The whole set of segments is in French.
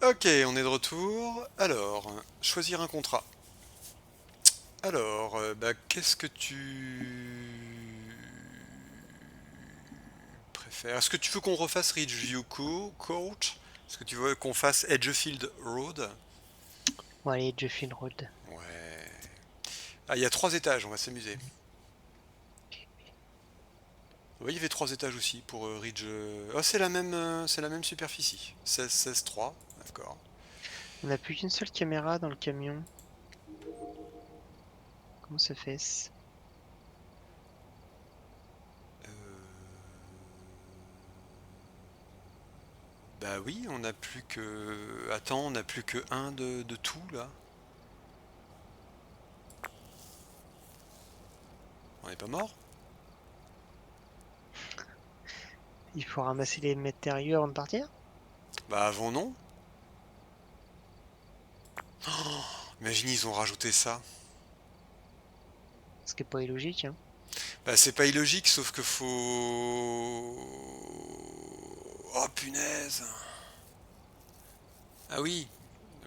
Ok, on est de retour. Alors, choisir un contrat. Alors, qu'est-ce que tu préfères? Est-ce que tu veux qu'on refasse Ridgeview Court? Est-ce que tu veux qu'on fasse Edgefield Road? Bon, allez, Jeffield Road. Ouais. Ah, il y a 3 étages, on va s'amuser. Oui, il y avait 3 étages aussi pour Ridge. Oh, c'est la même superficie. 16, 16, 3. D'accord. On n'a plus qu'une seule caméra dans le camion. Comment ça fait? Euh, Bah oui, on n'a plus que. Attends, on n'a plus que un de tout là. On n'est pas mort? Il faut ramasser les matériaux avant de partir? Bah avant non. Imagine, ils ont rajouté ça. Ce qui est pas illogique, hein. Bah c'est pas illogique, sauf que faut. Oh punaise! Ah oui,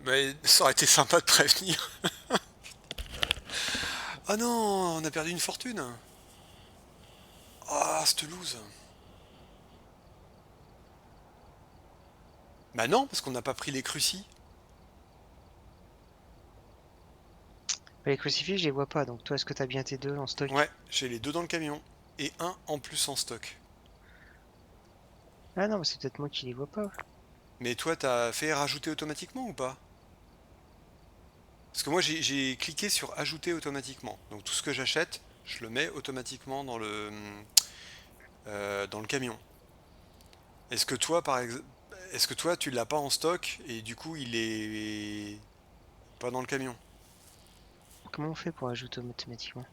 mais ça aurait été sympa de prévenir. Ah non, on a perdu une fortune. Ah, cette loose. Bah non, parce qu'on n'a pas pris les crucis. Les crucifix, je les vois pas. Donc toi, est-ce que t'as bien tes deux en Ouais, stock? j'ai les deux dans le camion. Et un en plus en stock. Ah non, mais c'est peut-être moi qui les vois pas. Mais toi, t'as fait rajouter automatiquement ou pas? Parce que moi, j'ai cliqué sur ajouter automatiquement. Donc tout ce que j'achète, je le mets automatiquement dans le camion. Est-ce que toi, par exemple, est-ce que toi, tu l'as pas en stock et du coup, il est pas dans le camion? Comment on fait pour ajouter automatiquement?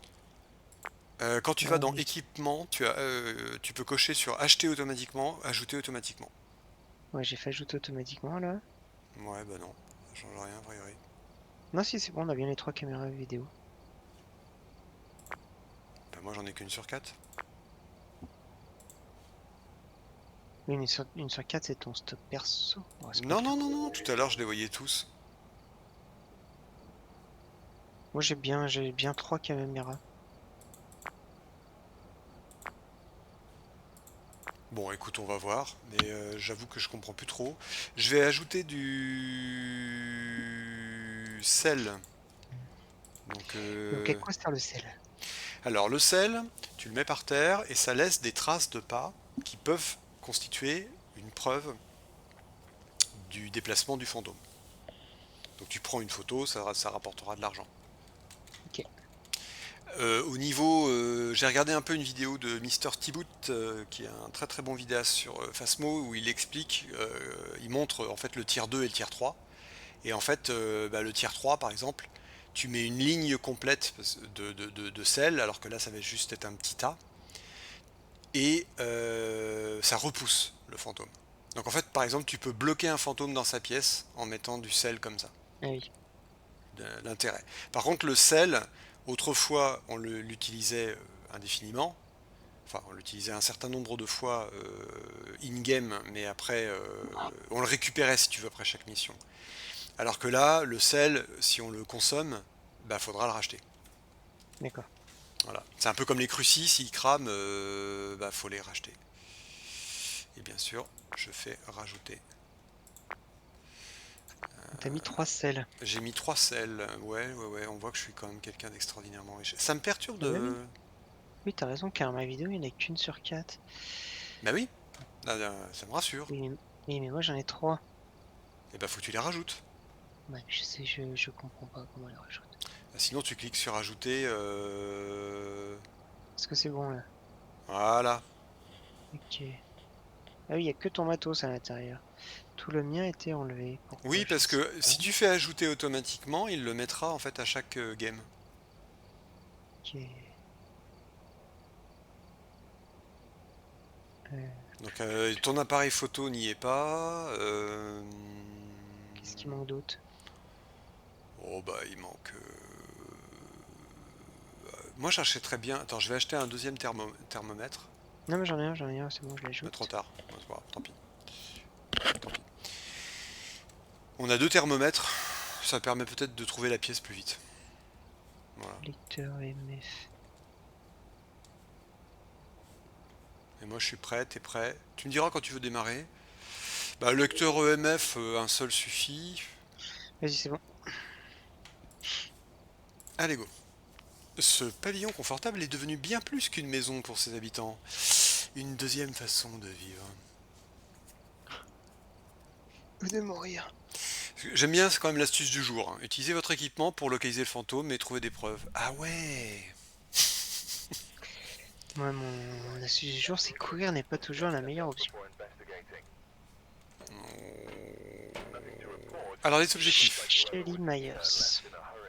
Quand tu Ah vas dans oui. équipement, tu peux cocher sur acheter automatiquement, ajouter automatiquement. Ouais, j'ai fait ajouter automatiquement là. Ouais, bah non, ça change rien, a priori. Non, si c'est bon, on a bien les trois caméras vidéo. Bah moi, j'en ai qu'une sur 4. Oui, une sur quatre, c'est ton stock perso. Ouais, c'est pas le Non, cas. non, non, non, tout à l'heure, je les voyais tous. Moi, j'ai bien trois caméras. Bon, écoute, on va voir, mais j'avoue que je comprends plus trop. Je vais ajouter du sel. Donc, Donc, à quoi sert le sel? alors le sel, tu le mets par terre et ça laisse des traces de pas qui peuvent constituer une preuve du déplacement du fantôme. Donc tu prends une photo, ça rapportera de l'argent. Ok. Au niveau, j'ai regardé un peu une vidéo de Mister Tibout, qui est un très très bon vidéaste sur Phasmo, où il explique, il montre en fait le tier 2 et le tier 3. Et en fait, le tier 3 par exemple, tu mets une ligne complète de sel, alors que là ça va juste être un petit tas, et ça repousse le fantôme. Donc en fait, par exemple, tu peux bloquer un fantôme dans sa pièce en mettant du sel comme ça. Ah oui. L'intérêt. Par contre, le sel, autrefois, on l'utilisait indéfiniment. Enfin, on l'utilisait un certain nombre de fois in-game, mais après, on le récupérait si tu veux après chaque mission. Alors que là, le sel, si on le consomme, bah faudra le racheter. D'accord. Voilà. C'est un peu comme les crucis, s'ils crament, bah faut les racheter. Et bien sûr, je fais rajouter. T'as mis trois sels. J'ai mis 3 sels. Ouais, ouais, ouais. On voit que je suis quand même quelqu'un d'extraordinairement riche. Ça me perturbe Ah bah de. oui. Oui, t'as raison, car ma vidéo, il n'y en a qu'une sur quatre. Bah oui. Ça me rassure. Oui, mais moi j'en ai trois. Et bah faut que tu les rajoutes. Ouais, je sais, je comprends pas comment elle rajoute. Sinon, tu cliques sur ajouter. Est-ce que c'est bon là? Voilà. Ok. Ah oui, il n'y a que ton matos à l'intérieur. Tout le mien était enlevé. Pourquoi? Oui, Je parce sais que pas. si tu fais ajouter automatiquement, il le mettra en fait à chaque game. Ok. Euh, Donc ton appareil photo n'y est pas. Qu'est-ce qui manque d'autre? Oh bah il manque. Moi j'achèterais bien. Attends, je vais acheter un deuxième thermomètre. Non, mais j'en ai un, c'est bon, je Bah, trop l'ajoute. tard. Bon, c'est pas grave, tant pis. Tant pis. On a 2 thermomètres, ça permet peut-être de trouver la pièce plus vite. Voilà. Lecteur EMF. Et moi je suis prêt, t'es prêt. Tu me diras quand tu veux démarrer. Bah, le lecteur EMF, un seul suffit. Vas-y, c'est bon. Allez go. Ce pavillon confortable est devenu bien plus qu'une maison pour ses habitants. Une deuxième façon de vivre. Ou de mourir. J'aime bien, c'est quand même l'astuce du jour. Hein. Utilisez votre équipement pour localiser le fantôme et trouver des preuves. Ah ouais. Moi, mon astuce du jour, c'est courir n'est pas toujours la meilleure option. Alors les objectifs. Shelly Myers.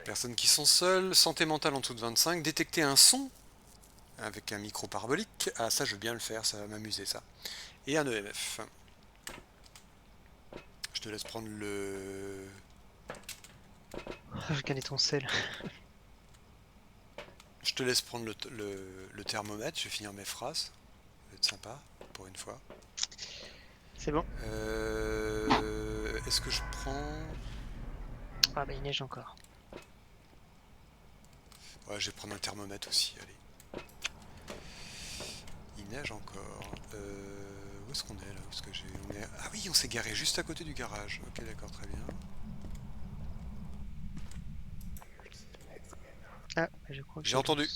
Personnes qui sont seules, santé mentale en dessous de 25, détecter un son avec un micro parabolique. Ah ça je veux bien le faire, ça va m'amuser ça. Et un EMF. Je te laisse prendre le... Je connais ton sel. Je te laisse prendre le thermomètre, je vais finir mes phrases. Ça va être sympa, pour une fois. C'est bon. Est-ce que je prends... Ah bah il neige encore. Ouais, je vais prendre un thermomètre aussi, allez. Il neige encore. Où est-ce qu'on est là? Où est-ce que Ah oui, on s'est garé juste à côté du garage. Ok, d'accord, très bien. Ah, je crois que J'ai entendu.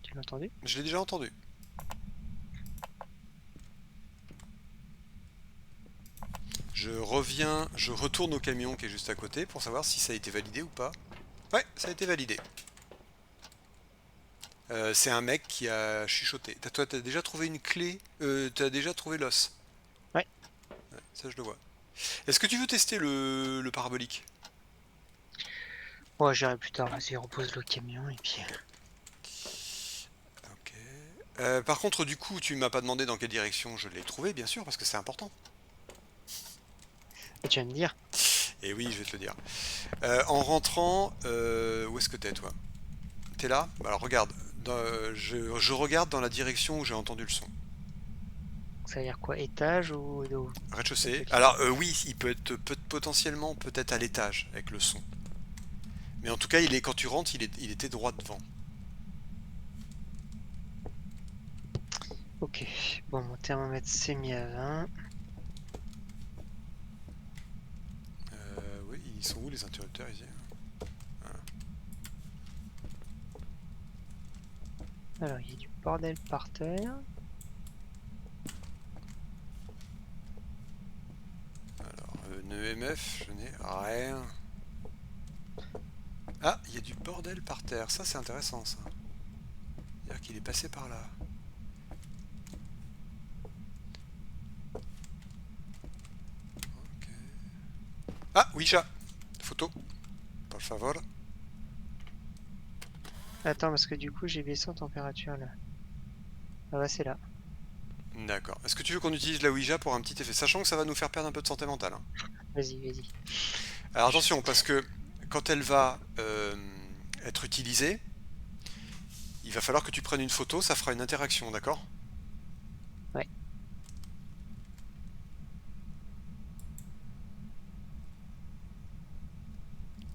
Tu l'as entendu? Je l'ai déjà entendu. Je retourne au camion qui est juste à côté pour savoir si ça a été validé ou pas. Ouais, ça a été validé. C'est un mec qui a chuchoté. Toi, t'as déjà trouvé une clé. T'as déjà trouvé l'os. Ouais. Ouais, ça, je le vois. Est-ce que tu veux tester le parabolique? Ouais, j'irai plus tard. Vas-y, repose le camion et puis... Ok. Par contre, du coup, tu m'as pas demandé dans quelle direction je l'ai trouvé, bien sûr, parce que c'est important. Et tu vas me dire? Et oui, je vais te le dire. En rentrant, où est-ce que t'es, toi? T'es là? Bah, alors regarde. Je regarde dans la direction où j'ai entendu le son. Ça veut dire quoi? Étage ou... Rez-de-chaussée. Alors oui, il peut être potentiellement peut-être à l'étage avec le son. Mais en tout cas, quand tu rentres, il était droit devant. Ok. Bon, mon thermomètre s'est mis à 20. Oui, ils sont où les interrupteurs ici? Alors, il y a du bordel par terre. Alors, un EMF, je n'ai rien. Ah, il y a du bordel par terre. Ça, c'est intéressant, ça. C'est-à-dire qu'il est passé par là. Ok. Ah, Ouija. Photo. Por favor. Attends, parce que du coup, j'ai baissé en température, là. Ah bah, c'est là. D'accord. Est-ce que tu veux qu'on utilise la Ouija pour un petit effet? Sachant que ça va nous faire perdre un peu de santé mentale. Hein. Vas-y, vas-y. Alors attention, parce que quand elle va être utilisée, il va falloir que tu prennes une photo, ça fera une interaction, d'accord? Ouais.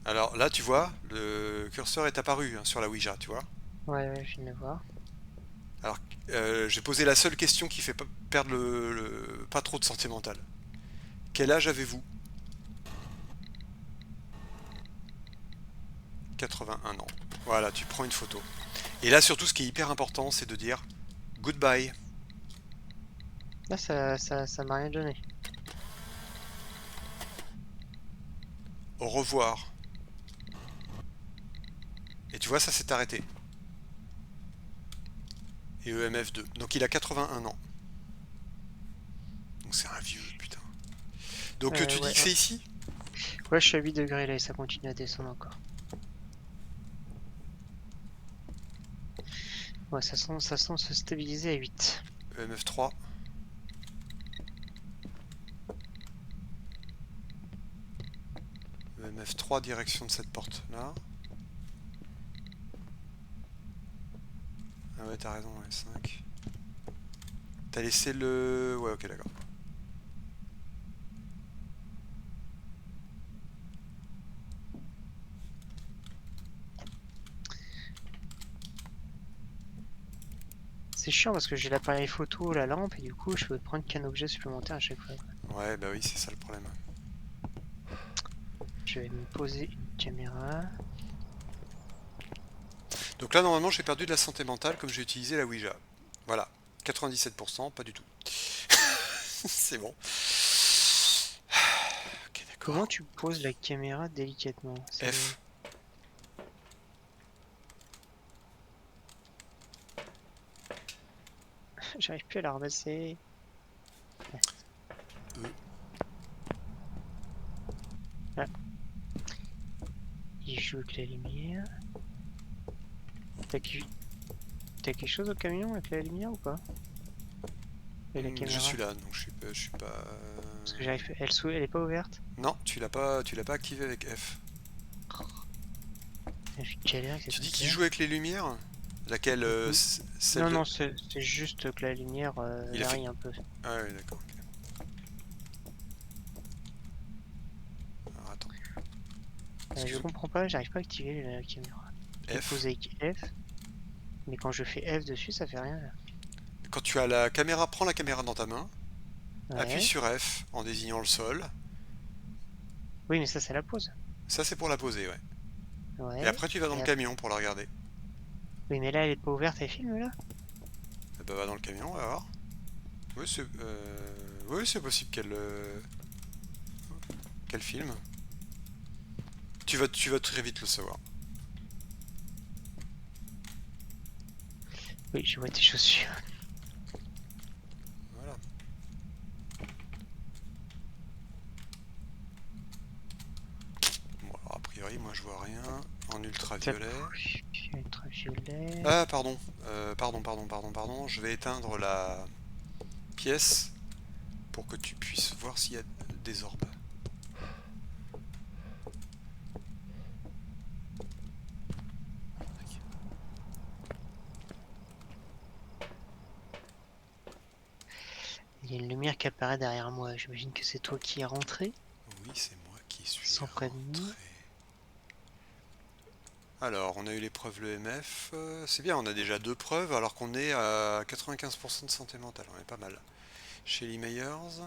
Alors là, tu vois, le curseur est apparu hein, sur la Ouija, tu vois? Ouais, ouais, je viens de le voir. Alors, j'ai posé la seule question qui fait perdre pas trop de santé mentale. Quel âge avez-vous? 81 ans. Voilà, tu prends une photo. Et là, surtout, ce qui est hyper important, c'est de dire goodbye, Là, ça m'a rien donné. au revoir. Et tu vois, ça s'est arrêté. Et EMF2. Donc il a 81 ans. Donc c'est un vieux, putain. Donc tu dis Ouais, que c'est ici? ouais, je suis à 8 degrés là et ça continue à descendre encore. Ouais, ça semble se stabiliser à 8. EMF3. EMF3, direction de cette porte là. Ah ouais, t'as raison, ouais, 5. T'as laissé le... Ouais, ok, d'accord. C'est chiant parce que j'ai l'appareil photo, la lampe, et du coup, je peux prendre qu'un objet supplémentaire à chaque fois. Ouais, bah oui, c'est ça le problème. Je vais me poser une caméra. Donc là, normalement, j'ai perdu de la santé mentale comme j'ai utilisé la Ouija. Voilà, 97%, pas du tout. C'est bon. Ok, Comment d'accord. tu poses la caméra délicatement? F. J'arrive plus à la ramasser. E. Ah, il joue avec la lumière. T'as quelque chose au camion avec la lumière ou pas? Et la Je caméra? suis là, donc je suis pas. Parce que j'arrive. Elle est pas ouverte? Non, tu l'as pas activé avec F. Je galère avec ces Tu dis qu'il trucs-là. joue avec les lumières? Laquelle celle Non, de. non, c'est juste que la lumière Il a fait. varie un peu. Ah oui, d'accord. Ok. Alors attends. Je Excuse-moi. comprends pas, j'arrive pas à activer la caméra. Je l'ai F. posé avec F, mais quand je fais F dessus, ça fait rien là. Quand tu as la caméra, prends la caméra dans ta main. Appuie Ouais. sur F en désignant le sol. Oui, mais ça, c'est la pause. Ça, c'est pour la poser, ouais. Et Ouais. après, tu vas dans le Et camion pour la regarder. Oui, mais là, elle est pas ouverte, elle filme là? Eh ben, va dans le camion, on va voir. Oui, c'est possible qu'elle filme. Tu vas très vite le savoir. Oui, je vois tes chaussures. Voilà. Bon, alors, a priori, moi, je vois rien en Ça ultraviolet. ultraviolet. Ah, pardon. Pardon. Je vais éteindre la pièce pour que tu puisses voir s'il y a des orbes. Il y a une lumière qui apparaît derrière moi. J'imagine que c'est toi qui es rentré Oui, c'est moi qui suis sans prévenir. rentré. Alors, on a eu l'épreuve l'EMF. C'est bien, on a déjà 2 preuves alors qu'on est à 95% de santé mentale. On est pas mal. Shelly Meyers.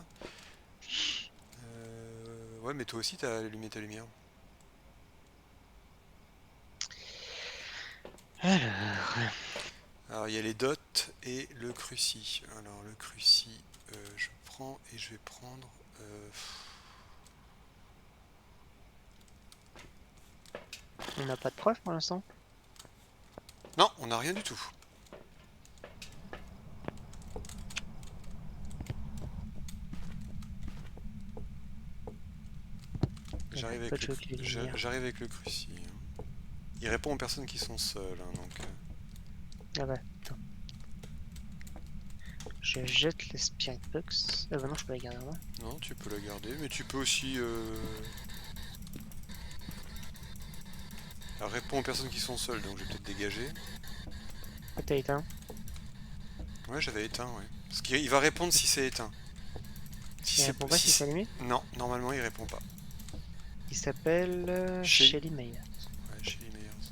Ouais, mais toi aussi, t'as allumé ta lumière. Alors, Alors, il y a les dots et le cruci. Alors, le cruci, je prends et je vais prendre. on n'a pas de preuve pour l'instant. Non, on n'a rien du tout. J'arrête pas de jouer avec les lumières. J'arrive avec le cruci. Il répond aux personnes qui sont seules, hein, donc. Ah bah, attends. Je jette les spirit box. Ah bah non, je peux la garder moi. Non, tu peux la garder, mais tu peux aussi. Elle répond aux personnes qui sont seules, donc je vais peut-être dégager. Ah, t'as éteint. Ouais, j'avais éteint, ouais. Parce qu'il va répondre si c'est éteint. Si Il c'est. répond pas Si si c'est c'est- allumé. Non, normalement il répond pas. Il s'appelle Shelly. Shelly Meyer. Ouais, Shelly Meyers.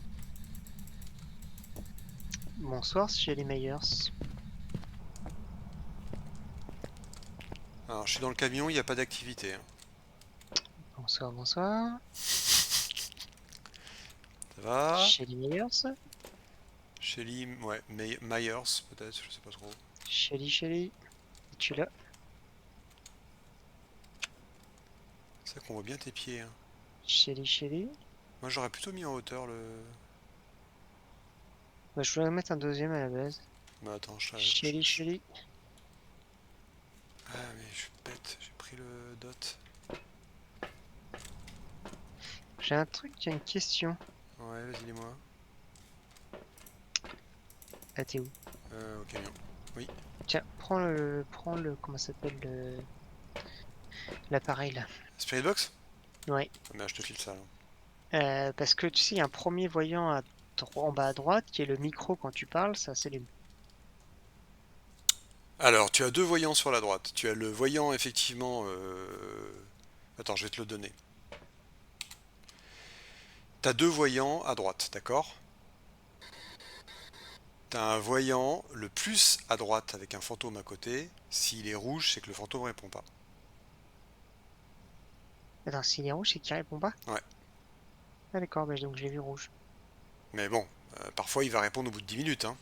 Bonsoir, Shelly Meyers. Alors, je suis dans le camion, il n'y a pas d'activité, hein. Bonsoir, bonsoir. Ça va? Shelly Meyers. Shelly, ouais, Myers, peut-être, je sais pas trop. Shelly. Es-tu là? C'est vrai qu'on voit bien tes pieds, hein. Shelly. Moi, j'aurais plutôt mis en hauteur le. Bah, je voulais mettre un deuxième à la base. Mais attends, Shelly. Ah, mais je suis bête, j'ai pris le dot. J'ai un truc, il y a une question. Ouais, vas-y, dis-moi. Ah, t'es où? Au camion. Oui. Tiens, prends le, comment ça s'appelle l'appareil là. Spirit Box? Ouais. Ah, mais je te file ça, là. Parce que tu sais, il y a un premier voyant en bas à droite qui est le micro quand tu parles, ça s'allume. Alors, tu as 2 voyants sur la droite. Tu as le voyant, effectivement. Attends, je vais te le donner. Tu as 2 voyants à droite, d'accord? T'as un voyant le plus à droite avec un fantôme à côté. S'il est rouge, c'est que le fantôme répond pas. Attends, s'il est rouge, c'est qu'il répond pas? Ouais. Ah d'accord, bah, donc j'ai vu rouge. Mais bon, parfois il va répondre au bout de 10 minutes. Hein.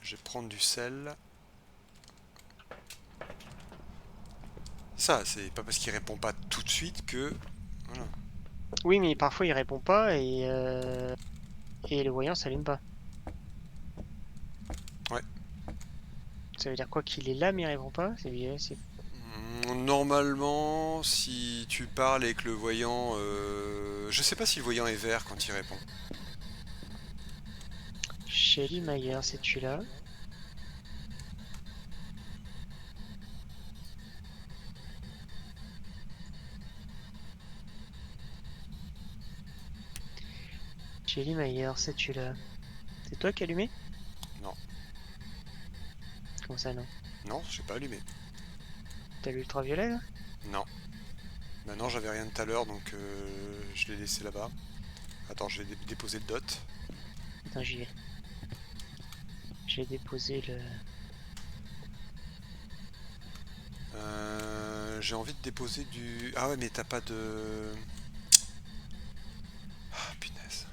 Je vais prendre du sel. Ça, c'est pas parce qu'il répond pas tout de suite que... Voilà. Oui, mais parfois il répond pas et le voyant s'allume pas. Ouais. Ça veut dire quoi qu'il est là mais il répond pas? Normalement, si tu parles avec le voyant... Je sais pas si le voyant est vert quand il répond. Shelly Mayer, c'est celui-là. Shelly Mayer, c'est celui-là. C'est toi qui as allumé? Non. Comment ça non? Non, j'ai pas allumé. T'as l'ultraviolet là? Non. Maintenant, j'avais rien de tout à l'heure, donc je l'ai laissé là-bas. Attends, je vais déposer le dot. Attends, j'y vais. J'ai déposé le... J'ai envie de déposer du... Ah ouais, mais t'as pas de... Ah, punaise.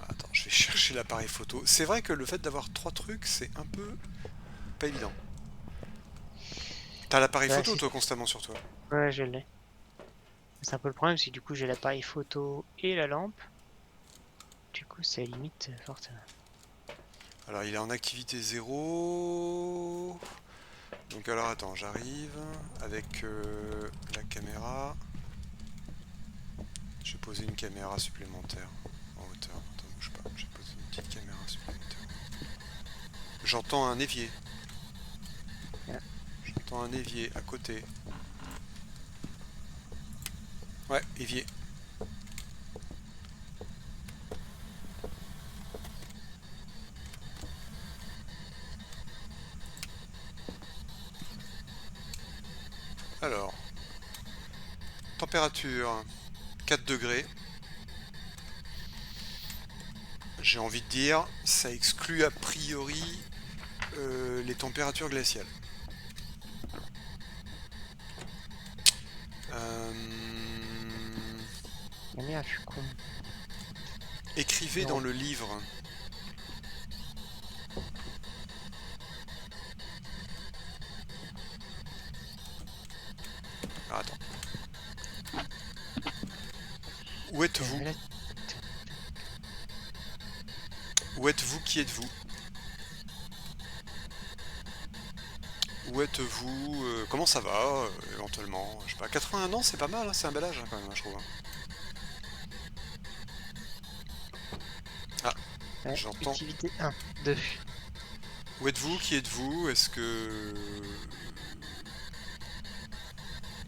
Attends, je vais chercher l'appareil photo. C'est vrai que le fait d'avoir 3 trucs, c'est un peu... pas évident. T'as l'appareil Bah, photo, toi, constamment sur toi? ouais, je l'ai. C'est un peu le problème, c'est que du coup j'ai l'appareil photo et la lampe. Du coup, ça limite fortement. Alors, il est en activité 0. Donc, alors, attends, j'arrive avec la caméra. Je vais poser une caméra supplémentaire en hauteur. Attends, bouge pas. Je vais poser une petite caméra supplémentaire. J'entends un évier. Yeah. J'entends un évier à côté. Ouais, évier. Alors, température 4 degrés. J'ai envie de dire, ça exclut a priori les températures glaciales. Euh, Ah merde, je suis con. Écrivez Non. dans le livre. Ah, attends. Où êtes-vous? Là, Où êtes-vous? Qui êtes-vous? Où êtes-vous? Comment ça va, éventuellement? Je sais pas, 81 ans, c'est pas mal, hein, c'est un bel âge, hein, quand même, je trouve. Hein. Ah, ouais, j'entends. activité 1, 2. Où êtes-vous? Qui êtes-vous? Est-ce que...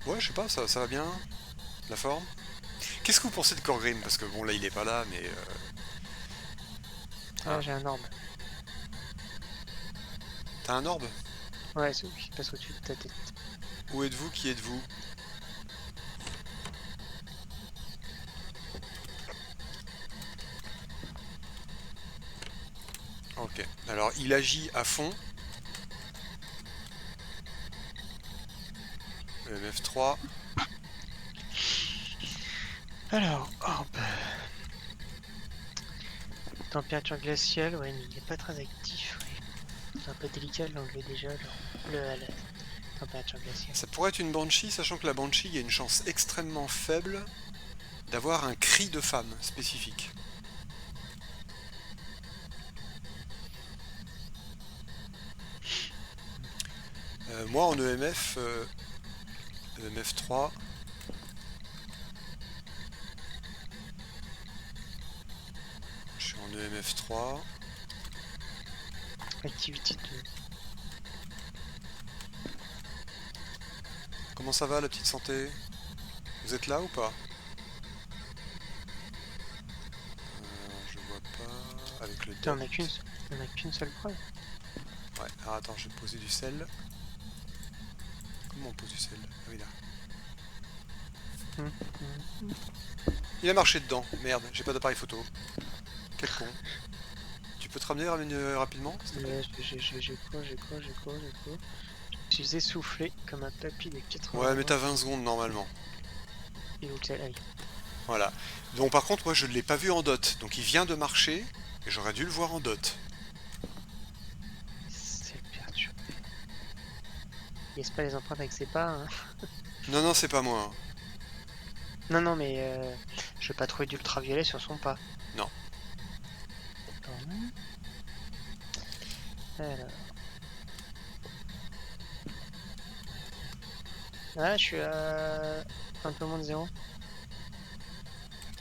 Ouais, je sais pas, ça va bien? La forme? Qu'est-ce que vous pensez de Corgrim? Parce que bon, là, il est pas là, mais... Ah, Ah, j'ai un orbe. t'as un orbe? Ouais, celui qui passe au-dessus de ta tête. Où êtes-vous? Qui êtes-vous? Ok, alors il agit à fond. EMF3. Alors, orbe. Température glaciale, ouais, mais il est pas très actif. Ouais. C'est un peu délicat de l'enlever déjà. La température glaciale. Ça pourrait être une banshee, sachant que la banshee, il y a une chance extrêmement faible d'avoir un cri de femme spécifique. Moi en EMF, EMF3, je suis en EMF3. Activité 2. Comment ça va la petite santé? Vous êtes là ou pas? Je vois pas avec le Putain, dot. on a qu'une seule preuve. Ouais, alors attends, je vais poser du sel. Comment on pose du sel? Ah oui là. Il a marché dedans. Merde, j'ai pas d'appareil photo. Quel con. Tu peux te ramener rapidement, s'il te plaît? J'ai quoi? Je suis essoufflé comme un tapis de Ouais, mais 80 ans. t'as 20 secondes normalement. Et où t'es? Aïe. Voilà. Donc par contre, moi je ne l'ai pas vu en dot. Donc il vient de marcher, et j'aurais dû le voir en dot. C'est perturbé. Laisse pas les empreintes avec ses pas, hein. Non, non, c'est pas moi, hein. Non, non, mais je veux pas trouver d'ultraviolet sur son pas. Non. Pardon. Alors. Ah, je suis à un peu moins de 0.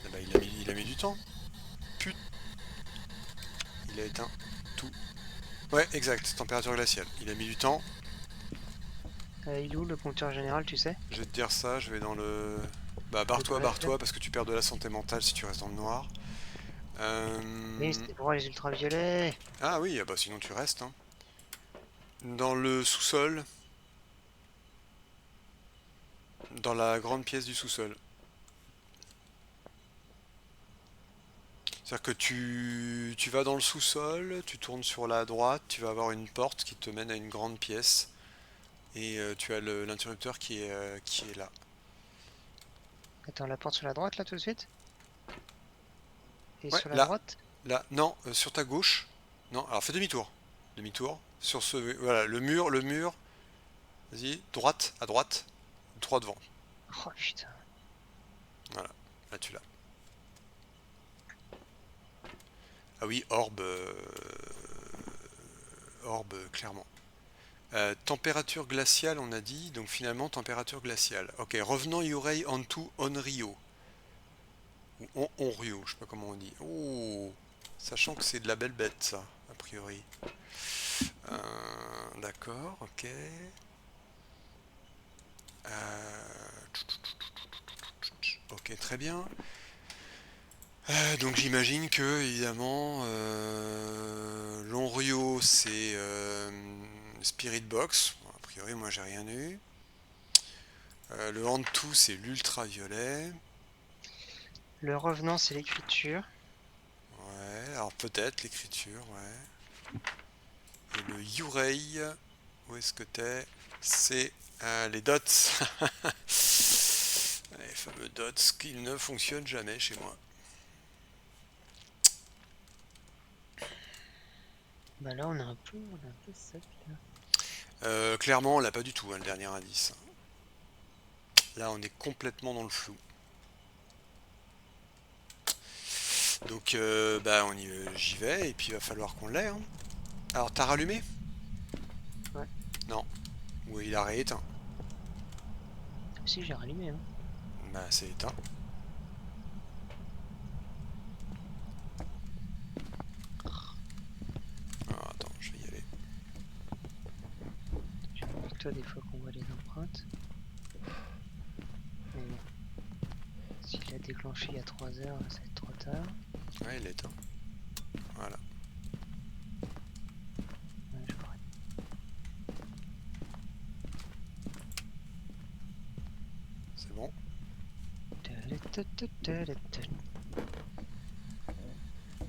Eh ben, il a mis du temps. Put. Il a éteint tout. Ouais, exact, température glaciale. Il a mis du temps. Il est où le compteur général, tu sais? Je vais te dire ça, je vais dans le... Bah Le barre-toi, parce que tu perds de la santé mentale si tu restes dans le noir. Oui, c'était pour les ultraviolets. Ah oui, ah bah sinon tu restes, hein. Dans le sous-sol. Dans la grande pièce du sous-sol. C'est-à-dire que tu vas dans le sous-sol, tu tournes sur la droite, tu vas avoir une porte qui te mène à une grande pièce. Et tu as l'interrupteur qui est là. Attends, la porte sur la droite, là, tout de suite? Et Ouais, sur la là, droite? là, non, sur ta gauche. Non, alors fais demi-tour. Demi-tour. Sur ce, voilà, le mur. Vas-y, droite, à droite. Droit devant. Oh putain. Voilà, là tu l'as. Ah oui, orbe. Orbe, clairement. Température glaciale, on a dit. Donc finalement, température glaciale. Ok, revenant Yurei Antu Onryo. Ou Onryo, je sais pas comment on dit. Oh, sachant que c'est de la belle bête, ça, a priori. D'accord, ok. Ok, très bien. Donc j'imagine que, évidemment, l'Onryo, c'est Spirit Box. Bon, a priori, moi, j'ai rien eu. Le Hantu, c'est l'ultraviolet. Le revenant, c'est l'écriture. Ouais, alors peut-être l'écriture, ouais. Et le Yurei, où est-ce que t'es? C'est les dots. Les fameux dots qui ne fonctionnent jamais chez moi. Bah là, on a un peu sec, là. Clairement, on l'a pas du tout, hein, le dernier indice. Là, on est complètement dans le flou. Donc, bah, j'y vais, et puis il va falloir qu'on l'ait, hein. Alors, t'as rallumé? Ouais. Non. Ou il a rééteint? Si, j'ai rallumé, hein. Bah, c'est éteint. Alors, attends, je vais y aller. Je vais avec toi des fois qu'on voit les empreintes. Mais bon. S'il l'a déclenché il y a 3 heures, ça va être trop tard. Ouais, il est éteint. Voilà. Ouais, je crois. C'est bon.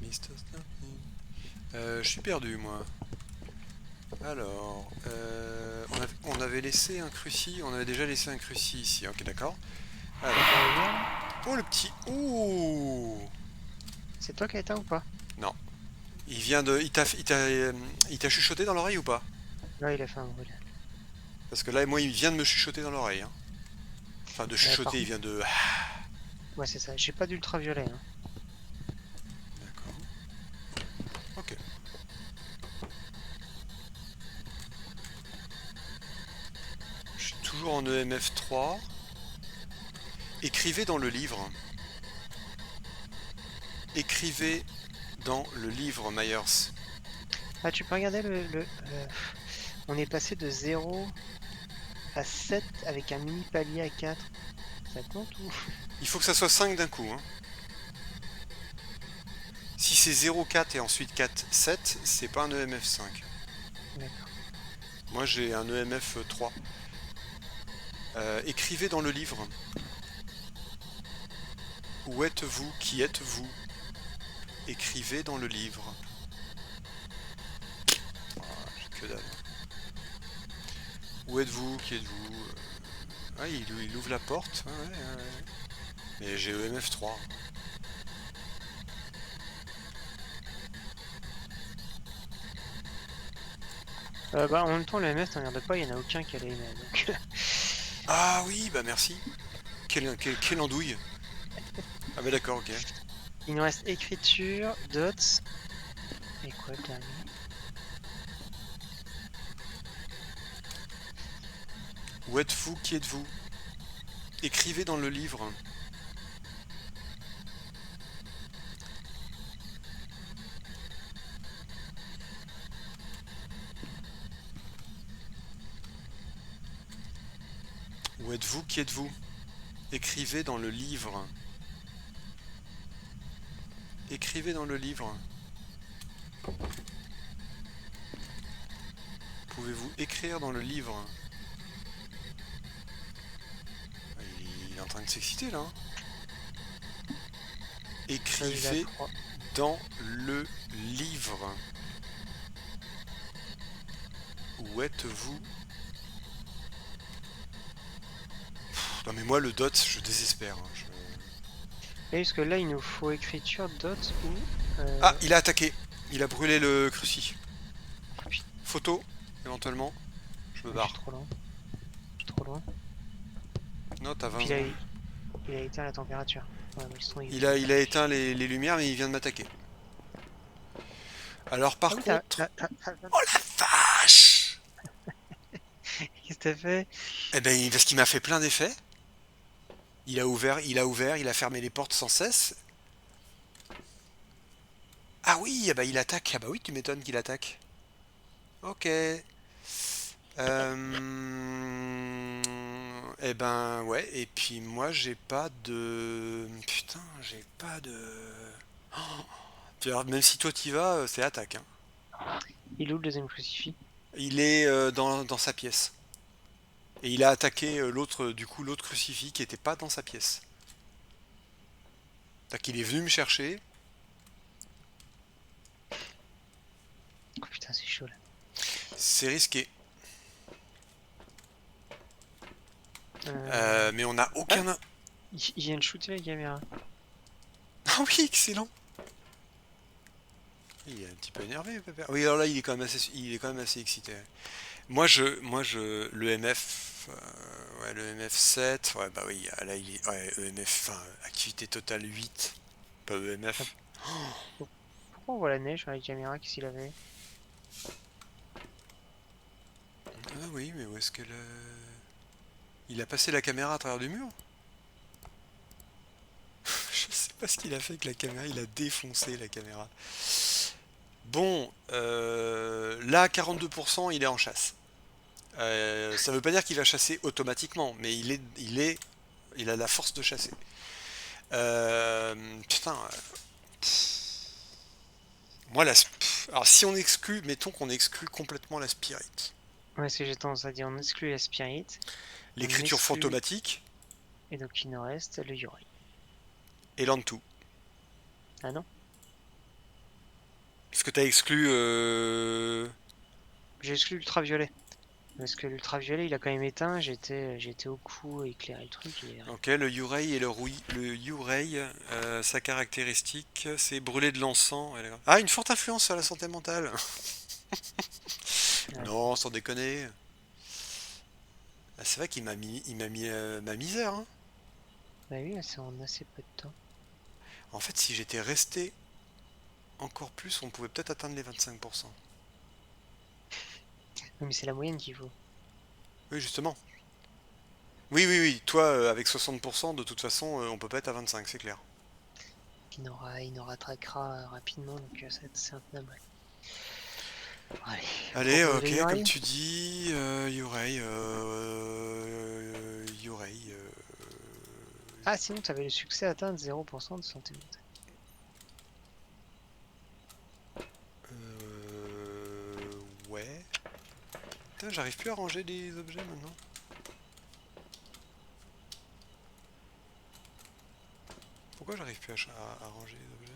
Mr. Je suis perdu, moi. Alors, on avait laissé un cruci, on avait déjà laissé un cruci ici, ok d'accord. Alors, oh le petit, ouh. C'est toi qui as éteint ou pas? Non, il t'a chuchoté dans l'oreille ou pas? Là, il a fait un brûle. Parce que là, moi, il vient de me chuchoter dans l'oreille, hein. Enfin, de Par chuchoter, il contre, vient de... ouais, c'est ça. J'ai pas d'ultraviolet, hein. D'accord. Ok. Je suis toujours en EMF 3. Écrivez dans le livre. Écrivez dans le livre Myers. Ah, tu peux regarder on est passé de 0 à 7 avec un mini palier à 4. Ça compte ou? Il faut que ça soit 5 d'un coup, hein. Si c'est 0, 4 et ensuite 4, 7, c'est pas un EMF 5. D'accord. Moi j'ai un EMF 3. Écrivez dans le livre. Où êtes-vous? Qui êtes-vous? Écrivez dans le livre. Que dalle. Où êtes-vous? Qui êtes-vous? Ah, il ouvre la porte. Ouais, ouais, ouais. Mais j'ai EMF3. Bah, en même temps, le MS, t'en regardes pas, il y en a aucun qui a les emails. Donc... Ah oui, bah merci. Quelle andouille. Ah bah d'accord, ok. il nous reste écriture, dots. Et quoi le dernier? Où êtes-vous? Qui êtes-vous? Écrivez dans le livre. Où êtes-vous? Qui êtes-vous? Écrivez dans le livre. Écrivez dans le livre. Pouvez-vous écrire dans le livre? Il est en train de s'exciter là. Hein. Écrivez dans le livre. Où êtes-vous? Non mais moi le dot, je désespère. Hein. Et parce que là, il nous faut écriture, dots ou... Ah, il a attaqué. Il a brûlé le cruci. Putain, Photo, éventuellement. Je me je suis barre. trop loin. Je suis trop loin. Non, t'as 20 Puis secondes. il a éteint la température. Ouais, mais le son, Il a éteint les lumières, mais il vient de m'attaquer. Alors par Ah oui, contre... Oh la vache! qu'est-ce que t'as fait? Eh ben, parce qu'il m'a fait plein d'effets. Il a fermé les portes sans cesse. Ah oui, ah bah il attaque. Ah bah oui, tu m'étonnes qu'il attaque. Ok. Eh ben ouais, et puis moi j'ai pas de... Putain, j'ai pas de... Même si toi t'y vas, c'est attaque. Hein. Il est où le deuxième crucifix? Il est dans sa pièce. Et il a attaqué l'autre crucifix qui était pas dans sa pièce. Donc il est venu me chercher. Oh putain, c'est chaud là. C'est risqué. Euh... Mais on n'a Ah, aucun... il vient de shooter la caméra. Ah oui, excellent. Il est un petit peu énervé, Pépère. Oui, alors là, il est quand même assez excité. Le MF, ouais, le MF7, ouais, bah oui, là, il est, ouais, EMF, enfin, activité totale 8, pas Ah, EMF. pourquoi on voit la neige sur la caméra? Qu'est-ce qu'il avait? Ah oui, mais où est-ce qu'elle... Il a passé la caméra à travers du mur? Je sais pas ce qu'il a fait avec la caméra, il a défoncé la caméra. Bon, là, 42%, il est en chasse. Ça veut pas dire qu'il va chasser automatiquement, mais il a la force de chasser. Putain, moi alors si on exclut, mettons qu'on exclut complètement la spirit, Ouais, c'est j'ai tendance à dire on exclut la spirit. l'écriture Exclut... fantomatique Et donc il nous reste le Yuri. et l'Antu. Ah non? Parce que t'as exclu... J'ai exclu l'ultraviolet. Parce que l'ultraviolet il a quand même éteint, j'étais au cou, éclairer le truc et... Ok, le Yurei et le Yurei, sa caractéristique, c'est brûler de l'encens. Ah, une forte influence sur la santé mentale. Ouais. Non, sans déconner. Ah, c'est vrai qu'il m'a mis ma misère. Hein. Bah oui, c'est en assez peu de temps. En fait, si j'étais resté encore plus, on pouvait peut-être atteindre les 25%. Oui, mais c'est la moyenne qu'il faut. Oui, justement. Oui, oui, oui. Toi, avec 60%, de toute façon, on peut pas être à 25, c'est clair. Il nous rattraquera rapidement, donc c'est intenable. Allez, Allez, pour brûler ok, comme Yuri. tu dis, Yurei, Yurei, Ah, sinon, tu avais le succès à atteindre 0% de santé mentale. ouais. Putain, j'arrive plus à ranger les objets maintenant. Pourquoi j'arrive plus à ranger les objets?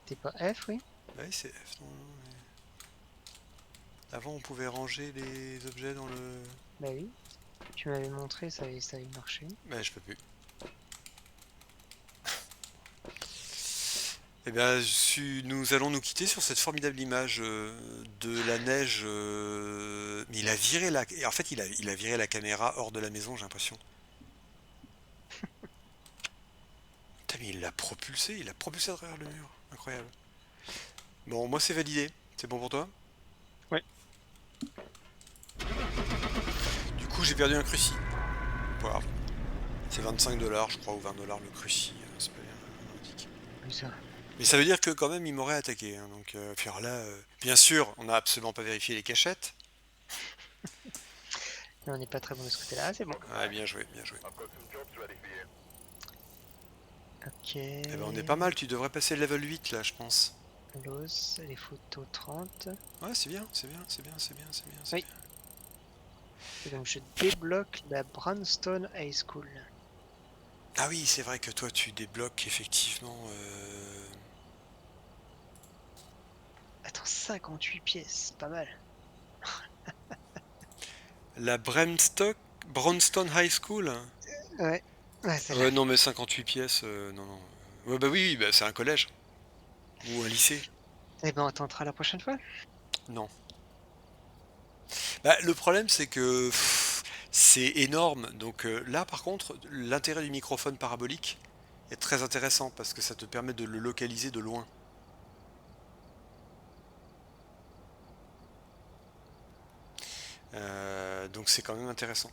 T'es pas F, oui? Bah oui, c'est F, non, non, mais... Avant, on pouvait ranger les objets dans le... Bah oui. Tu m'avais montré, ça avait marché. Bah, je peux plus. Eh bien, nous allons nous quitter sur cette formidable image de la neige. Mais il a viré la... En fait, il a viré la caméra hors de la maison, j'ai l'impression. Putain, mais il l'a propulsé à travers le mur. Incroyable. Bon, moi c'est validé. C'est bon pour toi? Ouais. Du coup, j'ai perdu un cruci. Pas grave. C'est 25 $, je crois, ou 20 $ le cruci. C'est pas bien indiqué. Oui, ça. Mais ça veut dire que quand même, il m'aurait attaqué. Hein, donc, puis alors là, bien sûr, on n'a absolument pas vérifié les cachettes. Mais on n'est pas très bon de ce côté-là. Ah, c'est bon. Ouais, bien joué, bien joué. Ok. Eh ben, on est pas mal. Tu devrais passer le level 8 là, je pense. L'os, les photos 30. Ouais, c'est bien, c'est bien, c'est bien, c'est bien, c'est bien, c'est Oui. bien. Et donc je débloque la Brownstone High School. Ah oui, c'est vrai que toi, tu débloques effectivement. Attends, 58 pièces, pas mal. La Brownstone High School. Ouais. Ouais, celle-là. Non, mais 58 pièces, non, non. Ouais, bah oui, bah, c'est un collège. Ou un lycée. Eh ben, on tentera la prochaine fois. Non. Bah, le problème, c'est que c'est énorme. Donc là, par contre, l'intérêt du microphone parabolique est très intéressant parce que ça te permet de le localiser de loin. Donc c'est quand même intéressant.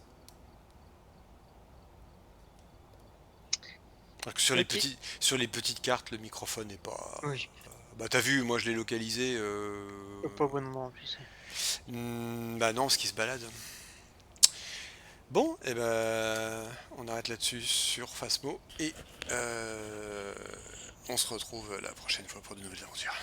Parce que Ok. sur les petites cartes, le microphone n'est pas... Oui. Bah t'as vu, moi je l'ai localisé... Pas au bon moment en plus. Bah non, parce qu'il se balade. Bon, et ben on arrête là-dessus sur Phasmo et on se retrouve la prochaine fois pour de nouvelles aventures.